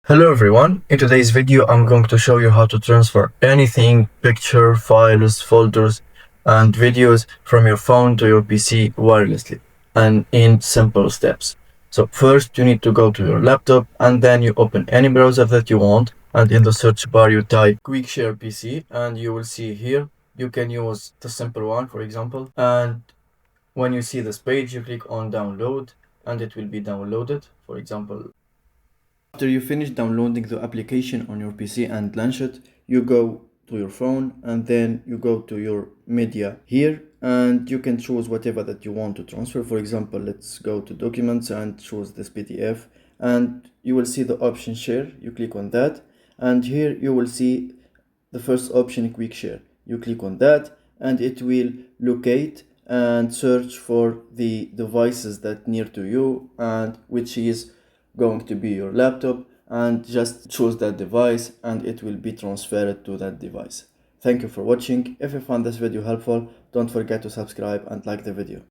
Hello everyone, in today's video I'm going to show you how to transfer anything, picture, files, folders and videos from your phone to your PC wirelessly and in simple steps. So first you need to go to your laptop and then you open any browser that you want, and in the search bar you type QuickShare PC and you will see here you can use the simple one, for example, and when you see this page you click on download and it will be downloaded. For example, after you finish downloading the application on your PC and launch it, you go to your phone and then you go to your media here and you can choose whatever that you want to transfer. For example, let's go to documents and choose this PDF, and you will see the option share. You click on that and here you will see the first option, quick share. You click on that and it will locate and search for the devices that near to you, and which is going to be your laptop, and just choose that device and it will be transferred to that device. Thank you for watching. If you found this video helpful, don't forget to subscribe and like the video.